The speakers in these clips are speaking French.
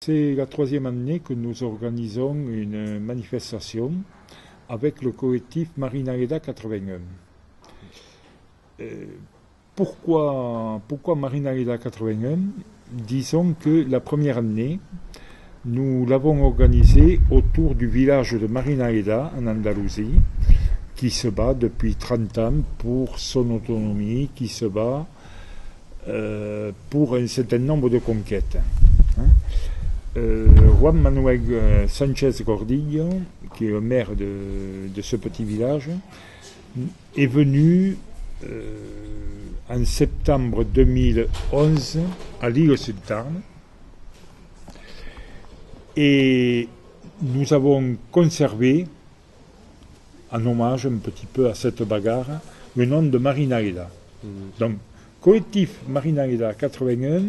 C'est la troisième année que nous organisons une manifestation avec le collectif Marinaleda 81. Euh, pourquoi Marinaleda 81? Disons que la première année, nous l'avons organisée autour du village de Marinaleda en Andalousie, qui se bat depuis 30 ans pour son autonomie, qui se bat pour un certain nombre de conquêtes. Hein. Juan Manuel Sanchez Gordillo, qui est le maire de ce petit village, est venu en septembre 2011 à l'île Sultane et nous avons conservé, en hommage un petit peu à cette bagarre, le nom de Marinaleda. Donc, collectif Marinaleda 81,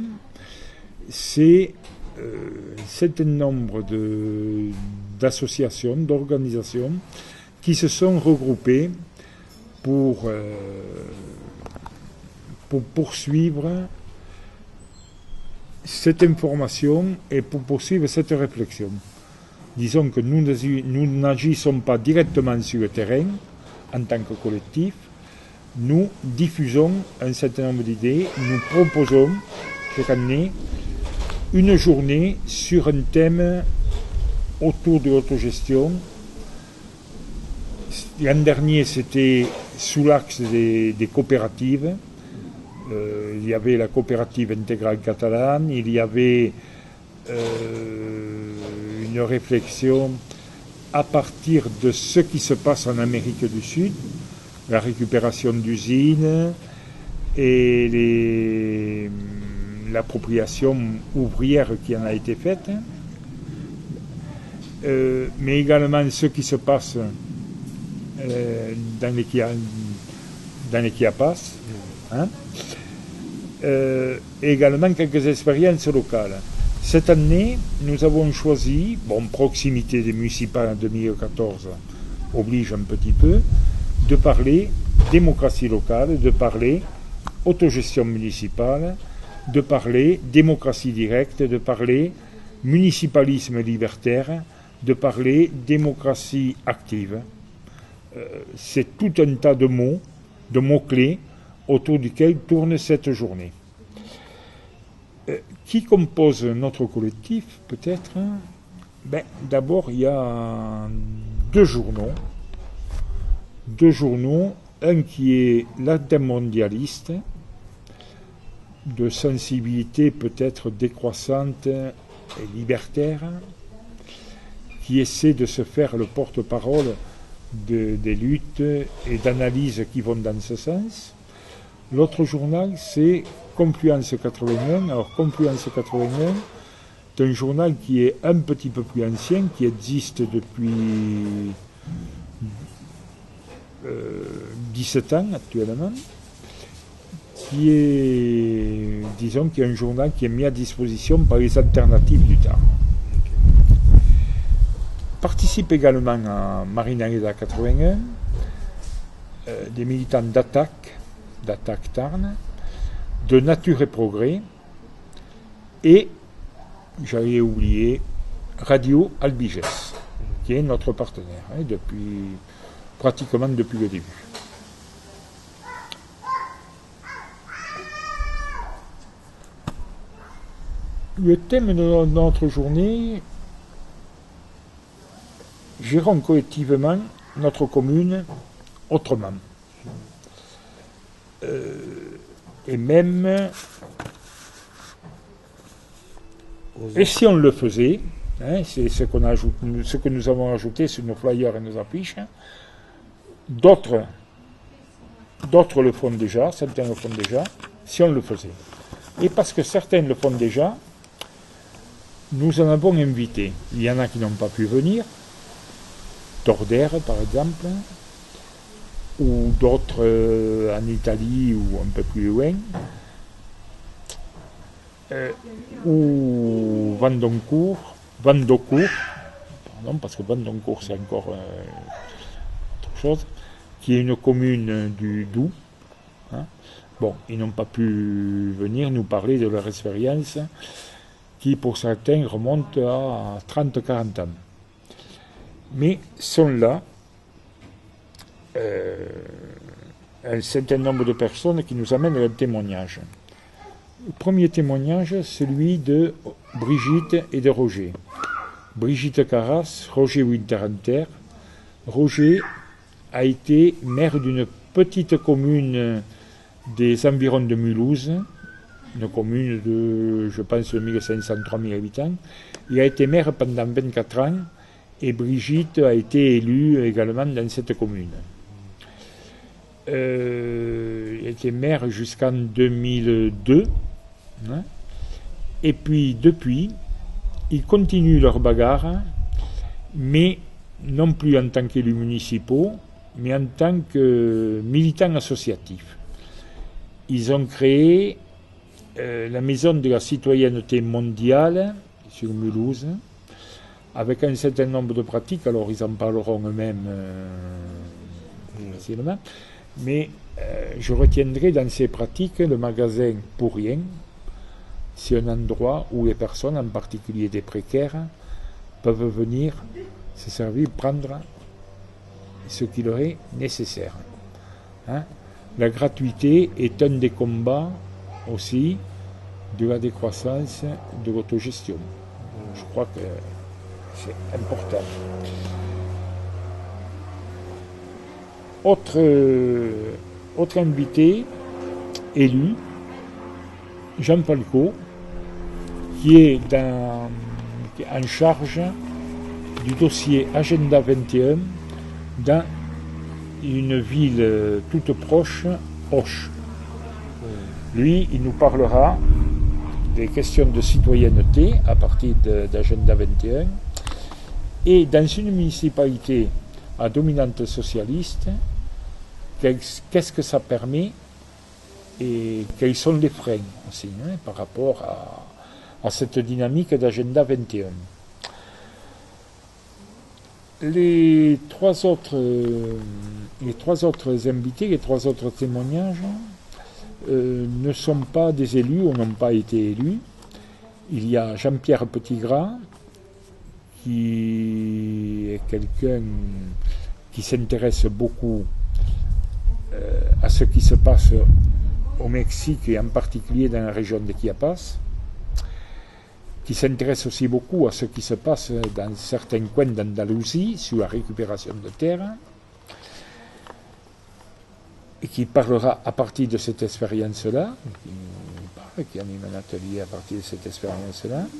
c'est un certain nombre d'associations, d'organisations qui se sont regroupées pour poursuivre cette information et pour poursuivre cette réflexion. Disons que nous n'agissons pas directement sur le terrain en tant que collectif, nous diffusons un certain nombre d'idées, nous proposons chaque année une journée sur un thème autour de l'autogestion. L'an dernier, c'était sous l'axe des coopératives. Il y avait la coopérative intégrale catalane, il y avait une réflexion à partir de ce qui se passe en Amérique du Sud, la récupération d'usines et l'appropriation ouvrière qui en a été faite, mais également ce qui se passe dans les Chiapas, hein, et également quelques expériences locales. Cette année, nous avons choisi, proximité des municipales en 2014 oblige un petit peu, de parler démocratie locale, de parler autogestion municipale, de parler démocratie directe, de parler municipalisme libertaire, de parler démocratie active. C'est tout un tas de mots-clés autour duquel tourne cette journée. Qui compose notre collectif, peut-être? D'abord, il y a deux journaux, un qui est l'intermondialiste, de sensibilité peut-être décroissante et libertaire, qui essaie de se faire le porte-parole des luttes et d'analyses qui vont dans ce sens. L'autre journal, c'est Confluence 81. Alors, Confluence 81, c'est un journal qui est un petit peu plus ancien, qui existe depuis 17 ans actuellement, qui est, disons, qui est un journal qui est mis à disposition par les alternatives du Tarn. Participe également à Marinaleda 81 des militants d'Attaque Tarn, de Nature et Progrès, et, j'allais oublier, Radio Albiges, qui est notre partenaire, pratiquement depuis le début. Le thème de notre journée: gérons collectivement notre commune autrement. Et même, et si on le faisait, c'est ce que nous avons ajouté sur nos flyers et nos affiches, d'autres le font déjà, certains le font déjà, si on le faisait. Et parce que certains le font déjà, nous en avons invité. Il y en a qui n'ont pas pu venir, Tordère par exemple, ou d'autres en Italie ou un peu plus loin, ou Vandocourt, parce que Vandocourt c'est encore autre chose, qui est une commune du Doubs. Ils n'ont pas pu venir nous parler de leur expérience qui pour certains remontent à 30-40 ans. Mais sont là un certain nombre de personnes qui nous amènent un témoignage. Le premier témoignage, celui de Brigitte et de Roger. Brigitte Carras, Roger Winterhalter. Roger a été maire d'une petite commune des environs de Mulhouse, une commune de, je pense, 1500-3000 habitants. Il a été maire pendant 24 ans et Brigitte a été élue également dans cette commune. Il a été maire jusqu'en 2002. Hein, et puis, depuis, ils continuent leur bagarre, mais non plus en tant qu'élus municipaux, mais en tant que militants associatifs. Ils ont créé la maison de la citoyenneté mondiale sur Mulhouse, avec un certain nombre de pratiques, alors ils en parleront eux-mêmes facilement, mais je retiendrai dans ces pratiques le magasin Pour Rien. C'est un endroit où les personnes, en particulier des précaires, peuvent venir se servir, prendre ce qui leur est nécessaire. Hein? La gratuité est un des combats aussi de la décroissance de l'autogestion. Je crois que c'est important. Autre invité élu, Jean Falco, qui est en charge du dossier Agenda 21 dans une ville toute proche, Auch. Lui, il nous parlera des questions de citoyenneté à partir d'Agenda 21 et dans une municipalité à dominante socialiste, qu'est-ce que ça permet et quels sont les freins aussi par rapport à cette dynamique d'Agenda 21. Les trois autres invités, les trois autres témoignages ne sont pas des élus ou n'ont pas été élus. Il y a Jean-Pierre Petitgras, qui est quelqu'un qui s'intéresse beaucoup à ce qui se passe au Mexique et en particulier dans la région de Chiapas, qui s'intéresse aussi beaucoup à ce qui se passe dans certains coins d'Andalousie sur la récupération de terre, et qui parlera à partir de cette expérience-là, qui anime un atelier à partir de cette expérience-là.